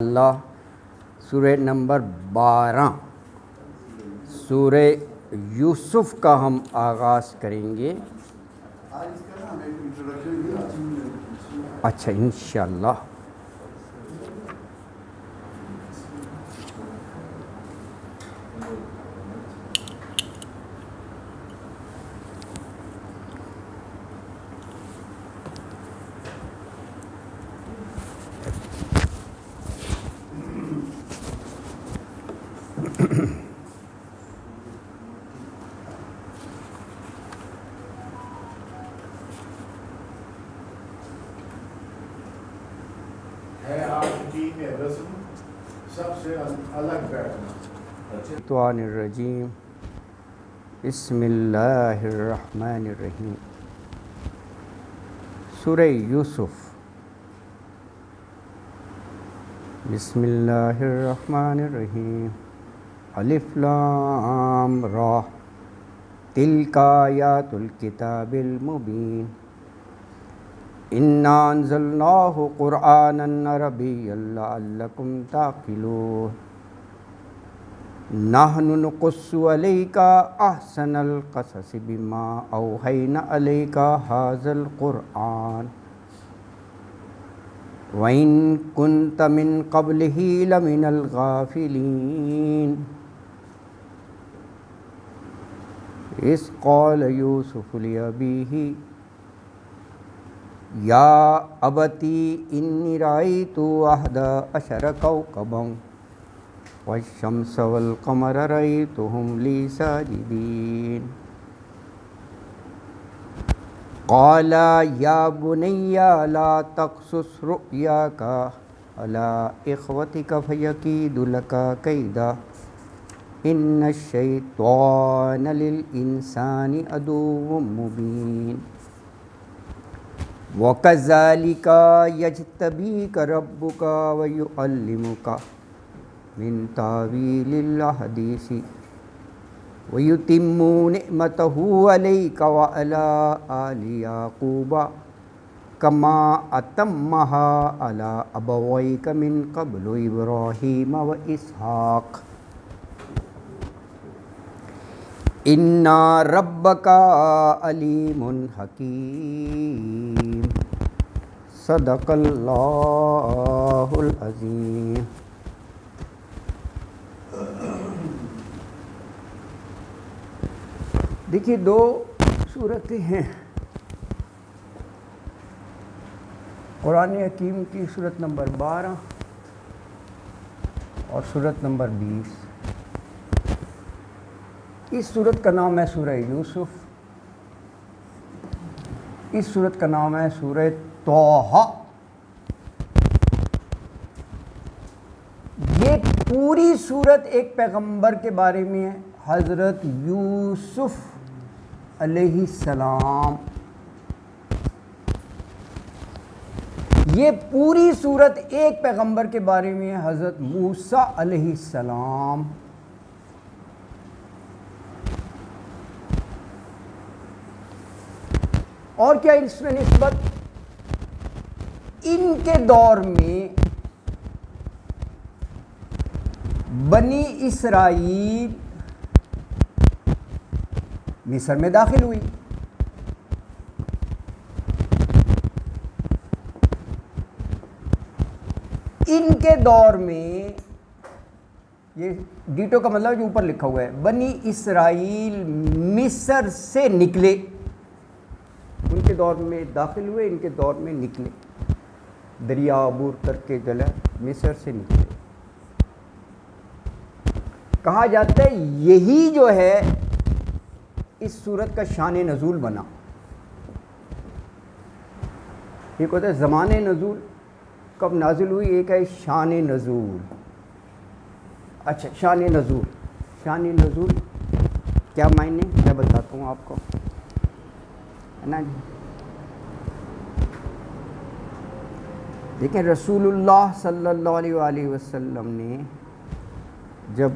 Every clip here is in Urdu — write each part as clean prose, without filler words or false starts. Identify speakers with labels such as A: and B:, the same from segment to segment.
A: اللہ سورہ نمبر 12 سورہ یوسف کا ہم آغاز کریں گے۔ اچھا انشاءاللہ۔ الشیطان الرجیم بسم اللہ الرحمن الرحیم۔ سورہ یوسف۔ بسم اللہ الرحمن الرحیم۔ الف لام را تلک آیات الکتاب المبین انا انزلناہ قرآنا عربیا لعلکم تعقلون نحن نقص علیک احسن القصص بما اوحینا الیک ھذا القرآن وَإِن كُنْتَ مِن قَبْلِهِ لَمِنَ الْغَافِلِينَ إِذْ قَالَ يُوسُفُ لِأَبِيهِ يَا أَبَتِ إِنِّي رَأَيْتُ أَحَدَ عَشَرَ كَوْكَبًا وَالشَّمْسَ وَالْقَمَرَ رَأَيْتُهُمْ لِي سَاجِدِينَ قال يا بني لا تقصص رؤياك على إخوتك فيكيدوا لك كيدا إن الشيطان للإنسان عدو مبين وكذلك يجتبيك ربك ويعلمك من تأويل الأحاديث وَيُتِمُّ نِعْمَتَهُ عَلَيْكَ وَعَلَىٰ آلِ يَعْقُوبَ كَمَا أَتَمَّهَا عَلَىٰ أَبَوَيْكَ مِن قَبْلُ إِبْرَاهِيمَ وَإِسْحَاقَ إِنَّ رَبَّكَ عَلِيمٌ حَكِيمٌ صدق اللہ العظیم۔ دیکھیے دو صورتیں ہیں قرآن حکیم کی، صورت نمبر 12 اور صورت نمبر 20۔ اس صورت کا نام ہے سورہ یوسف، اس صورت کا نام ہے سورہ طٰہٰ۔ یہ پوری صورت ایک پیغمبر کے بارے میں ہے، حضرت یوسف علیہ السلام۔ یہ پوری صورت ایک پیغمبر کے بارے میں ہے، حضرت موسیٰ علیہ السلام۔ اور کیا اس میں نسبت ان کے دور میں بنی اسرائیل مصر میں داخل ہوئی، ان کے دور میں، یہ ڈیٹو کا مطلب جو اوپر لکھا ہوا ہے، بنی اسرائیل مصر سے نکلے، ان کے دور میں داخل ہوئے، ان کے دور میں نکلے، دریا عبور کر کے جو ہے مصر سے نکلے۔ کہا جاتا ہے یہی جو ہے اس صورت کا شان نزول بنا۔ ایک ہوتا ہے زمان نزول، کب نازل ہوئی، ایک ہے شان نزول۔ اچھا شان نزول، شان نزول کیا معنی میں بتاتا ہوں آپ کو، ہے نا جی۔ دیکھیں رسول اللہ صلی اللہ علیہ وآلہ وسلم نے جب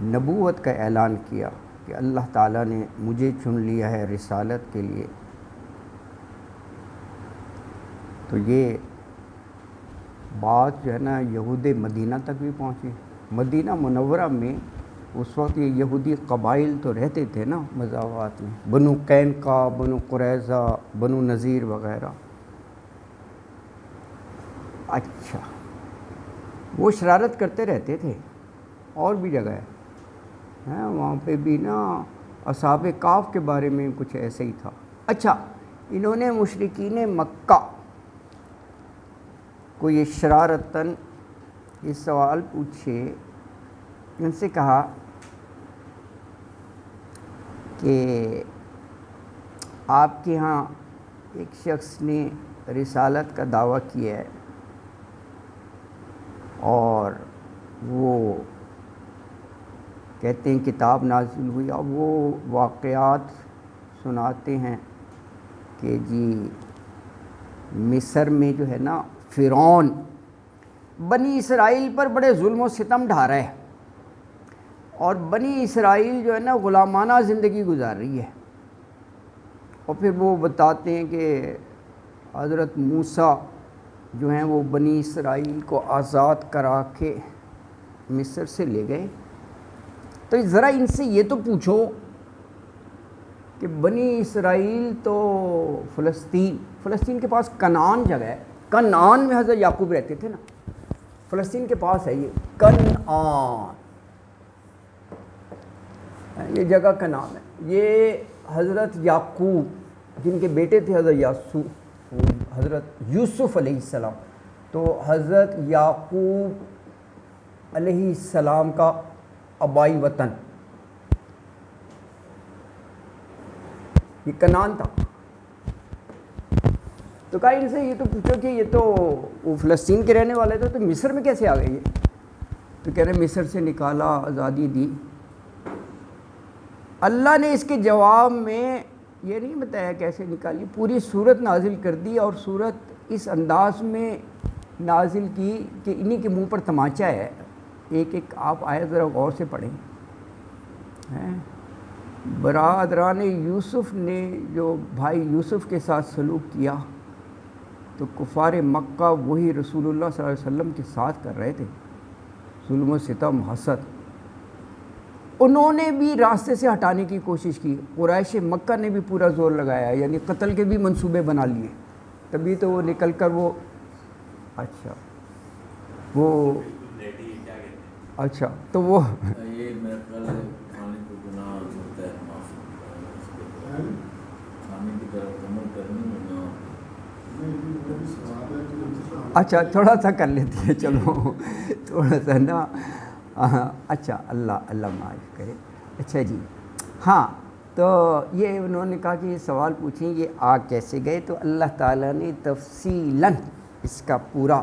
A: نبوت کا اعلان کیا کہ اللہ تعالیٰ نے مجھے چن لیا ہے رسالت کے لیے، تو یہ بات جو ہے نا یہود مدینہ تک بھی پہنچی. مدینہ منورہ میں اس وقت یہ یہودی قبائل تو رہتے تھے نا مضافات میں، بنو قینقاع، بنو قریظہ، بنو نذیر وغیرہ. اچھا وہ شرارت کرتے رہتے تھے، اور بھی جگہ ہے وہاں پہ بھی نا اصحاب کہف کے بارے میں کچھ ایسے ہی تھا. اچھا انہوں نے مشرکین مکہ کو یہ شرارتاً یہ سوال پوچھے، ان سے کہا کہ آپ کے ہاں ایک شخص نے رسالت کا دعویٰ کیا ہے اور وہ کہتے ہیں کتاب نازل ہوئی، اور وہ واقعات سناتے ہیں کہ جی مصر میں جو ہے نا فرعون بنی اسرائیل پر بڑے ظلم و ستم ڈھا رہا ہے، اور بنی اسرائیل جو ہے نا غلامانہ زندگی گزار رہی ہے. اور پھر وہ بتاتے ہیں کہ حضرت موسیٰ جو ہیں وہ بنی اسرائیل کو آزاد کرا کے مصر سے لے گئے. تو ذرا ان سے یہ تو پوچھو کہ بنی اسرائیل تو فلسطین کے پاس کنعان جگہ ہے، کنعان میں حضرت یعقوب رہتے تھے نا، فلسطین کے پاس ہے یہ کنعان، یہ جگہ کا نام ہے. یہ حضرت یعقوب جن کے بیٹے تھے حضرت یوسف علیہ السلام، تو حضرت یعقوب علیہ السلام کا آبائی وطن یہ کنعان تھا. تو کہا ان سے یہ تو پوچھو کہ یہ تو وہ فلسطین کے رہنے والے تھے، تو مصر میں کیسے آ گئے یہ؟ تو کہہ رہے مصر سے نکالا، آزادی دی. اللہ نے اس کے جواب میں یہ نہیں بتایا کیسے نکالی، پوری صورت نازل کر دی، اور صورت اس انداز میں نازل کی کہ انہی کے منہ پر تماچا ہے. ایک ایک آپ آیت ذرا غور سے پڑھیں. برادران یوسف نے جو بھائی یوسف کے ساتھ سلوک کیا تو کفار مکہ وہی رسول اللہ صلی اللہ علیہ وسلم کے ساتھ کر رہے تھے، ظلم و ستم، حسد. انہوں نے بھی راستے سے ہٹانے کی کوشش کی. قریش مکہ نے بھی پورا زور لگایا، یعنی قتل کے بھی منصوبے بنا لیے، تبھی تو وہ نکل کر وہ اچھا تو وہ اچھا تھوڑا سا کر لیتی ہے، چلو تھوڑا سا نا. اچھا اللہ معاف کرے. اچھا جی ہاں، تو یہ انہوں نے کہا کہ یہ سوال پوچھیں یہ آ کیسے گئے، تو اللہ تعالیٰ نے تفصیلاً اس کا پورا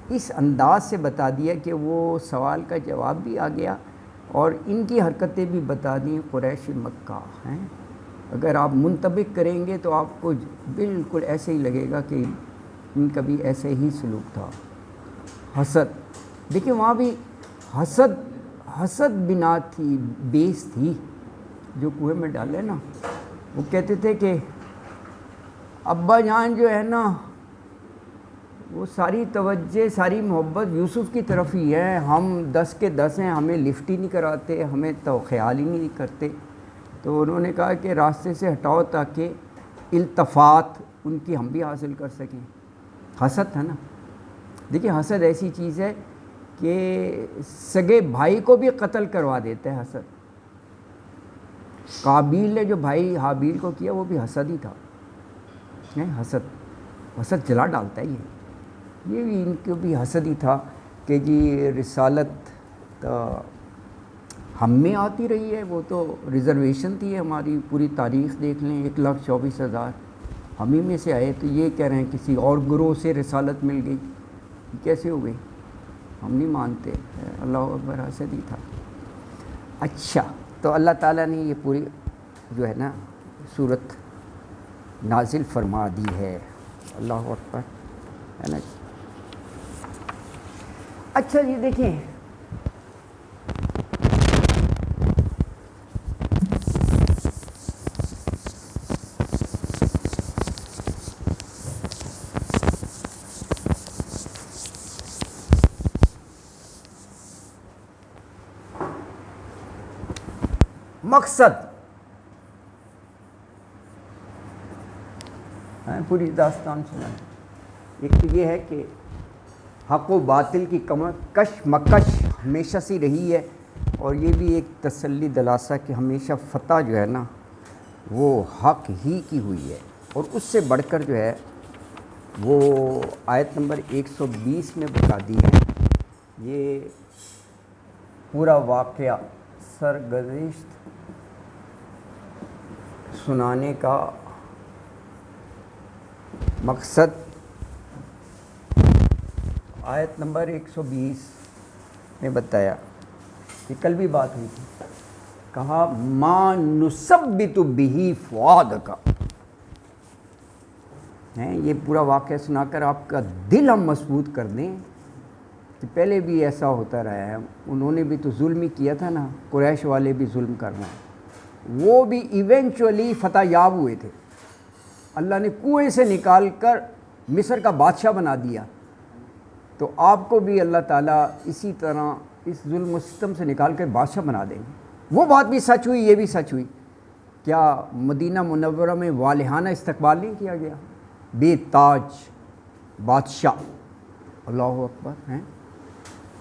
A: اس انداز سے بتا دیا کہ وہ سوال کا جواب بھی آ گیا اور ان کی حرکتیں بھی بتا دیں. قریش مکہ ہیں، اگر آپ منطبق کریں گے تو آپ کو بالکل ایسے ہی لگے گا کہ ان کا بھی ایسے ہی سلوک تھا. حسد، دیکھیں وہاں بھی حسد بنا تھی، بیس تھی جو کنویں میں ڈالے نا. وہ کہتے تھے کہ ابا جان جو ہے نا وہ ساری توجہ ساری محبت یوسف کی طرف ہی ہے، ہم 10 کے 10 ہیں، ہمیں لفٹ ہی نہیں کراتے، ہمیں تو خیال ہی نہیں کرتے. تو انہوں نے کہا کہ راستے سے ہٹاؤ تاکہ التفات ان کی ہم بھی حاصل کر سکیں. حسد تھا نا. دیکھیں حسد ایسی چیز ہے کہ سگے بھائی کو بھی قتل کروا دیتا ہے. حسد، قابیل نے جو بھائی حابیل کو کیا وہ بھی حسد ہی تھا. حسد جلا ڈالتا ہے. یہ بھی ان کو بھی حسد ہی تھا کہ جی رسالت ہم میں آتی رہی ہے، وہ تو ریزرویشن تھی ہماری. پوری تاریخ دیکھ لیں، 1,24,000 ہم ہی میں سے آئے. تو یہ کہہ رہے ہیں کسی اور گروہ سے رسالت مل گئی، کیسے ہو گئی؟ ہم نہیں مانتے. اللہ اکبر، حسد ہی تھا. اچھا تو اللہ تعالیٰ نے یہ پوری جو ہے نا صورت نازل فرما دی ہے. اللہ اکبر، ہے نا. اچھا جی دیکھیں مقصد پوری داستان سنا. ایک تو یہ ہے کہ حق و باطل کی کش مکش ہمیشہ سے رہی ہے، اور یہ بھی ایک تسلی دلاسا کہ ہمیشہ فتح جو ہے نا وہ حق ہی کی ہوئی ہے. اور اس سے بڑھ کر جو ہے وہ آیت نمبر 120 میں بتا دی ہے. یہ پورا واقعہ سرگزشت سنانے کا مقصد آیت نمبر 120 میں بتایا. یہ کل بھی بات ہوئی تھی. کہا ما نثبت بہ فؤادک، یہ پورا واقعہ سنا کر آپ کا دل ہم مضبوط کر دیں کہ پہلے بھی ایسا ہوتا رہا ہے. انہوں نے بھی تو ظلم ہی کیا تھا نا، قریش والے بھی ظلم کر رہے ہیں. وہ بھی ایونچولی فتح یاب ہوئے تھے. اللہ نے کنویں سے نکال کر مصر کا بادشاہ بنا دیا. تو آپ کو بھی اللہ تعالیٰ اسی طرح اس ظلم و ستم سے نکال کر بادشاہ بنا دیں گے. وہ بات بھی سچ ہوئی، یہ بھی سچ ہوئی. کیا مدینہ منورہ میں والہانہ استقبال نہیں کیا گیا؟ بے تاج بادشاہ، اللہ اکبر ہیں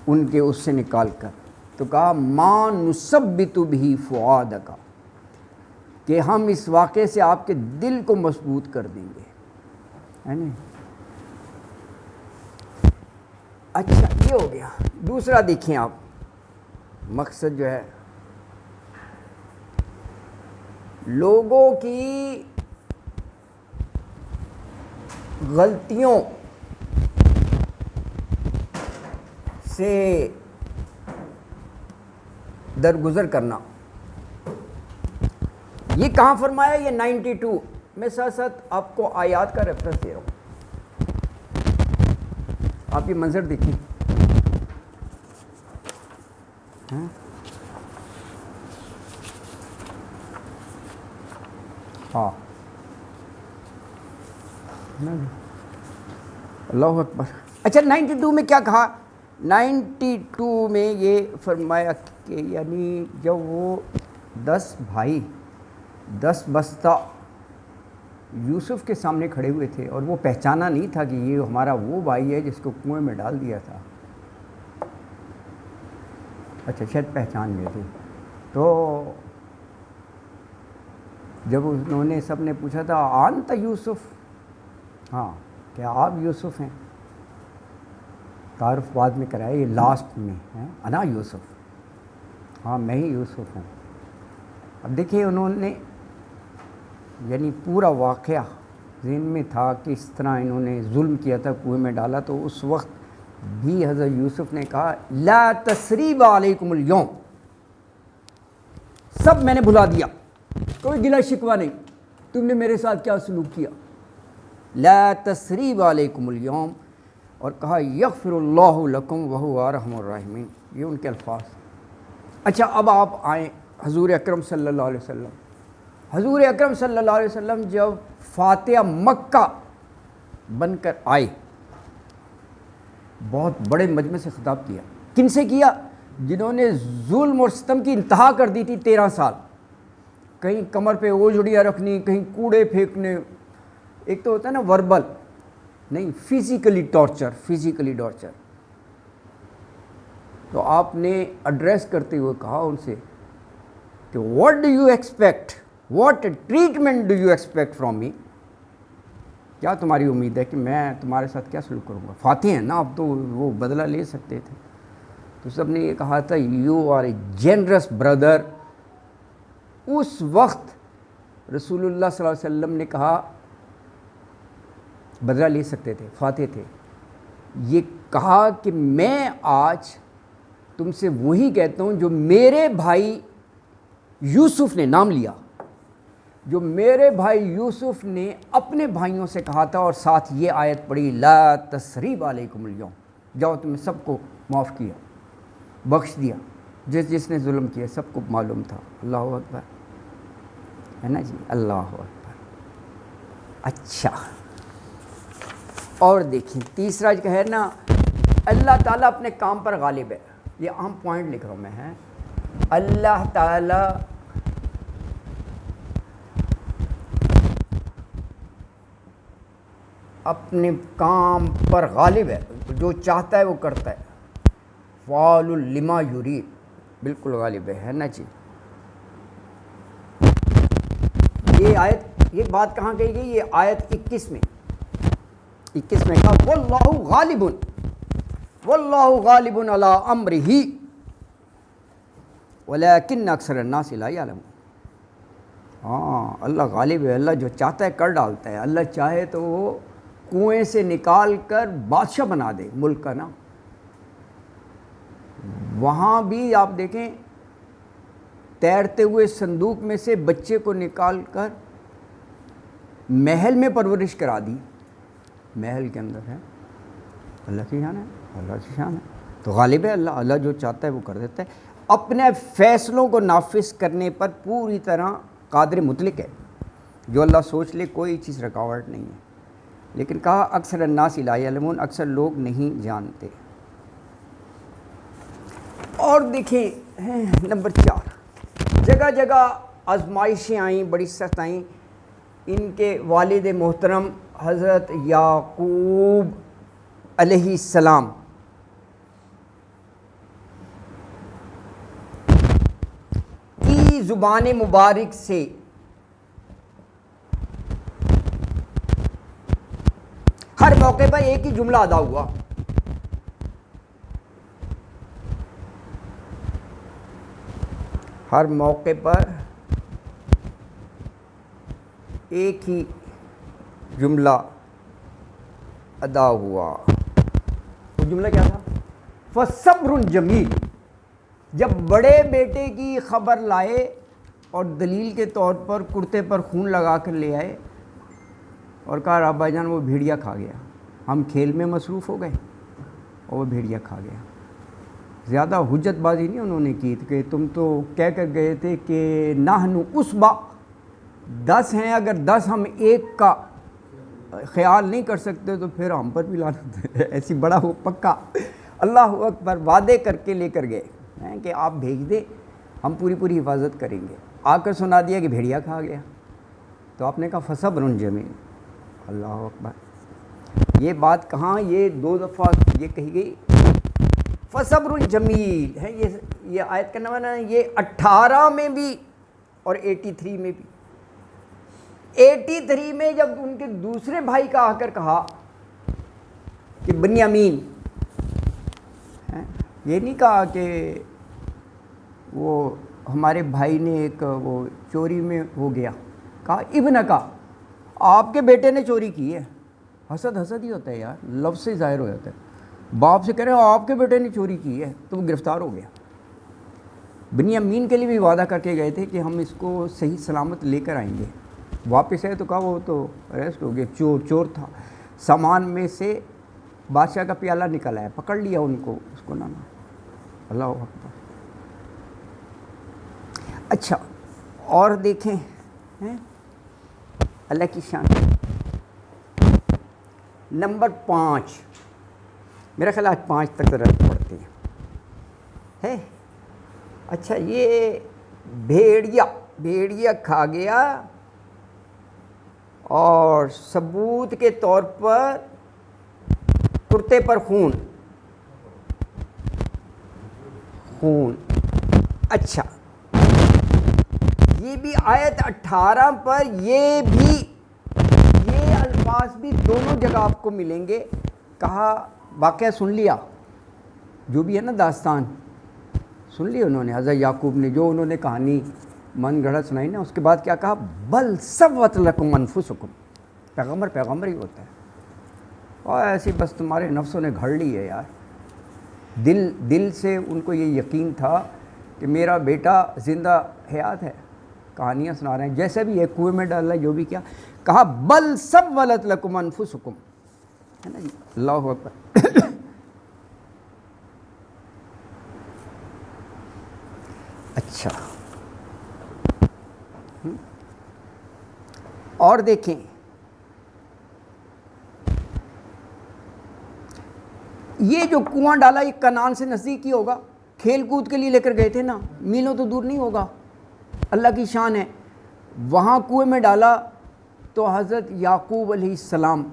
A: ان کے اس سے نکال کر. تو کہا ما نثبت بہ فؤادک، کہ ہم اس واقعے سے آپ کے دل کو مضبوط کر دیں گے، ہے نا. اچھا یہ ہو گیا. دوسرا دیکھیں آپ، مقصد جو ہے لوگوں کی غلطیوں سے درگزر کرنا. یہ کہاں فرمایا؟ یہ 92. میں ساتھ ساتھ آپ کو آیات کا ریفرنس دے رہا ہوں. آپ یہ منظر دیکھیں. ہاں اللہ اکبر. اچھا 92 میں کیا کہا؟ 92 میں یہ فرمایا کہ یعنی جب وہ 10 بھائی 10 بستہ یوسف کے سامنے کھڑے ہوئے تھے، اور وہ پہچانا نہیں تھا کہ یہ ہمارا وہ بھائی ہے جس کو کنویں میں ڈال دیا تھا. اچھا شاید پہچان گئے تھے. تو جب انہوں نے سب نے پوچھا تھا انت یوسف، ہاں کیا آپ یوسف ہیں؟ تعارف بعد میں کرایا، یہ لاسٹ میں ہے، انا یوسف، ہاں میں ہی یوسف ہوں. اب دیکھیے انہوں نے یعنی پورا واقعہ ذہن میں تھا کہ اس طرح انہوں نے ظلم کیا تھا، کنویں میں ڈالا. تو اس وقت بھی حضرت یوسف نے کہا لا تثریب علیکم اليوم، سب میں نے بھلا دیا، کوئی گلہ شکوہ نہیں، تم نے میرے ساتھ کیا سلوک کیا. لا تثریب علیکم اليوم، اور کہا یغفر اللہ لکم وہو ارحم الراحمین، یہ ان کے الفاظ. اچھا اب آپ آئیں حضور اکرم صلی اللہ علیہ وسلم. حضور اکرم صلی اللہ علیہ وسلم جب فاتح مکہ بن کر آئے، بہت بڑے مجمع سے خطاب کیا. کن سے کیا؟ جنہوں نے ظلم اور ستم کی انتہا کر دی تھی 13 سال. کہیں کمر پہ اوجھڑیاں رکھنی، کہیں کوڑے پھینکنے. ایک تو ہوتا ہے نا وربل، نہیں فزیکلی ٹارچر، فزیکلی ٹارچر. تو آپ نے ایڈریس کرتے ہوئے کہا ان سے کہ what do you expect, what treatment do you expect from me, کیا تمہاری امید ہے کہ میں تمہارے ساتھ کیا سلوک کروں گا؟ فاتح ہیں نا، اب تو وہ بدلہ لے سکتے تھے. تو سب نے یہ کہا تھا you are a generous brother. اس وقت رسول اللہ صلی اللہ علیہ وسلم نے کہا بدلہ لے سکتے تھے، فاتح تھے. یہ کہا کہ میں آج تم سے وہی کہتا ہوں جو میرے بھائی یوسف نے نام لیا، جو میرے بھائی یوسف نے اپنے بھائیوں سے کہا تھا، اور ساتھ یہ آیت پڑھی لا تثریب علیکم اليوم، جاؤ تم نے سب کو معاف کیا، بخش دیا. جس نے ظلم کیا سب کو معلوم تھا. اللہ اکبر، ہے نا جی، اللہ اکبر. اچھا اور دیکھیں تیسرا جو ہے نا، اللہ تعالیٰ اپنے کام پر غالب ہے. یہ اہم پوائنٹ لکھ رہا ہوں میں، ہے اللہ تعالیٰ اپنے کام پر غالب ہے، جو چاہتا ہے وہ کرتا ہے. فعال لما یرید، بالکل غالب ہے نا جی. یہ آیت، یہ بات کہاں کہی گئی؟ یہ آیت 21 میں کہا واللہ غالب، واللہ غالب علی امرہ ولیکن اکثر الناس لا یعلمون. ہاں اللہ غالب ہے، اللہ جو چاہتا ہے کر ڈالتا ہے. اللہ چاہے تو وہ کنویں سے نکال کر بادشاہ بنا دے ملک کا نا. وہاں بھی آپ دیکھیں تیرتے ہوئے صندوق میں سے بچے کو نکال کر محل میں پرورش کرا دی، محل کے اندر ہے. اللہ کی شان ہے، اللہ کی شان ہے. تو غالب ہے اللہ، اللہ جو چاہتا ہے وہ کر دیتا ہے. اپنے فیصلوں کو نافذ کرنے پر پوری طرح قادر مطلق ہے. جو اللہ سوچ لے کوئی چیز رکاوٹ نہیں ہے. لیکن کہا اکثر الناس لا یعلمون، اکثر لوگ نہیں جانتے. اور دیکھیں نمبر 4، جگہ جگہ آزمائشیں آئیں، بڑی سخت آئیں. ان کے والد محترم حضرت یعقوب علیہ السلام کی زبان مبارک سے ہر موقع پر ایک ہی جملہ ادا ہوا. ہر موقع پر ایک ہی جملہ ادا ہوا. وہ جملہ کیا تھا؟ فصبر جمیل. جب بڑے بیٹے کی خبر لائے اور دلیل کے طور پر کرتے پر خون لگا کر لے آئے اور کہا ابا جان وہ بھیڑیا کھا گیا. ہم کھیل میں مصروف ہو گئے اور وہ بھیڑیا کھا گیا. زیادہ حجت بازی نہیں انہوں نے کی کہ تم تو کہہ کر گئے تھے کہ نحن اسبا 10 ہیں، اگر 10 ہم ایک کا خیال نہیں کر سکتے تو پھر ہم پر بھی لعنت ہے. ایسی بڑا ہو پکا اللہ اکبر وعدے کر کے لے کر گئے ہیں کہ آپ بھیج دیں ہم پوری حفاظت کریں گے. آ کر سنا دیا کہ بھیڑیا کھا گیا. تو آپ نے کہا فصبر جمیل. اللہ اکبر. یہ بات کہاں؟ یہ 2 دفعہ یہ کہی گئی فصبر جمیل ہے. یہ آیت کا نام ہے، یہ 18 میں بھی اور 83 میں بھی. 83 میں جب ان کے دوسرے بھائی کا آ کر کہا کہ بنیامین، یہ نہیں کہا کہ وہ ہمارے بھائی نے ایک وہ چوری میں ہو گیا، کہا ابن کا، آپ کے بیٹے نے چوری کی ہے. حسد ہی ہوتا ہے یار، لفظ سے ظاہر ہو جاتا ہے. باپ سے کہہ رہے ہیں آپ کے بیٹے نے چوری کی ہے تو وہ گرفتار ہو گیا. بنیامین کے لیے بھی وعدہ کر کے گئے تھے کہ ہم اس کو صحیح سلامت لے کر آئیں گے. واپس آئے تو کہا وہ تو اریسٹ ہو گیا، چور تھا. سامان میں سے بادشاہ کا پیالہ نکل آیا، پکڑ لیا ان کو، اس کو نہ. اللہ اکبر. اچھا اور دیکھیں اللہ کی شان. نمبر 5، میرا خیال آج 5 تک ضرورت پڑتی ہے. اچھا یہ بھیڑیا کھا گیا اور ثبوت کے طور پر کرتے پر خون. اچھا یہ بھی آیت 18 پر یہ الفاظ بھی دونوں جگہ آپ کو ملیں گے. کہا واقعہ سن لیا، جو بھی ہے نا داستان سن لی انہوں نے، حضرت یعقوب نے جو انہوں نے کہانی من گھڑت سنائی نا. اس کے بعد کیا کہا؟ بل سوت لکم انفسکم. پیغمبر ہی ہوتا ہے اور ایسی بس تمہارے نفسوں نے گھڑ لی ہے یار. دل سے ان کو یہ یقین تھا کہ میرا بیٹا زندہ حیات ہے. کہانیاں سنا رہے ہیں جیسے بھی ایک کنویں میں ڈال رہا ہے جو بھی کیا. کہا بل سولت لکم انفسکم، ہے نا جی. اللہ اکبر. اچھا اور دیکھیں یہ جو کنواں ڈالا یہ کنعان سے نزدیک ہی ہوگا. کھیل کود کے لیے لے کر گئے تھے نا، میلوں تو دور نہیں ہوگا. اللہ کی شان ہے. وہاں کنویں میں ڈالا تو حضرت یعقوب علیہ السلام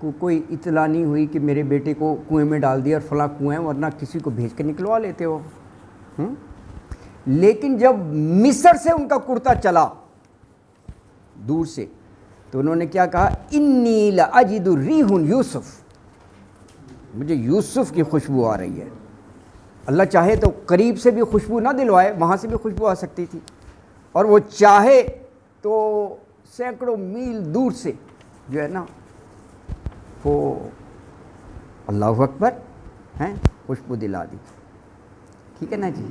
A: کوئی اطلاع نہیں ہوئی کہ میرے بیٹے کو کنویں میں ڈال دیا اور فلاں کنویں، ورنہ کسی کو بھیج کے نکلوا لیتے ہو۔ لیکن جب مصر سے ان کا کرتا چلا دور سے، تو انہوں نے کیا کہا، انی لاجد ریح یوسف، مجھے یوسف کی خوشبو آ رہی ہے۔ اللہ چاہے تو قریب سے بھی خوشبو نہ دلوائے، وہاں سے بھی خوشبو آ سکتی تھی، اور وہ چاہے تو سینکڑوں میل دور سے جو ہے نا وہ اللہ اکبر ہیں خوشبو دلا دی۔ ٹھیک ہے نا جی؟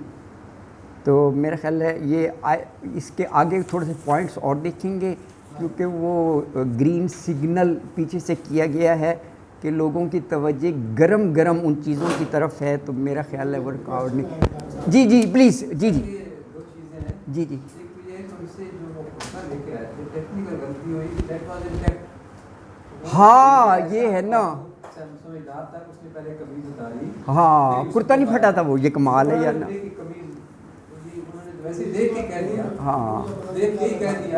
A: تو میرا خیال ہے یہ اس کے آگے تھوڑے سے پوائنٹس اور دیکھیں گے، کیونکہ وہ گرین سگنل پیچھے سے کیا گیا ہے کہ لوگوں کی توجہ گرم گرم ان چیزوں کی طرف ہے، تو میرا خیال ہے ورک آؤٹ نہیں۔ جی جی پلیز، جی جی
B: دو چیزیں ہیں،
A: جی جی
B: ایک تو یہ ہے کہ اس سے جو وہ کرتا لے کے آئے تھے ٹیکنیکل غلطی ہوئی کہ دیٹ واز انٹیکٹ۔
A: ہاں یہ ہے نا،
B: سمجھدار تھا، اس نے پہلے قمیض اتاری،
A: ہاں کرتا نہیں پھٹا تھا، وہ یہ کمال ہے یار نا۔
B: قمیض ویسے دیکھ کے کہہ دیا،
A: ہاں
B: دیکھ کے ہی کہہ دیا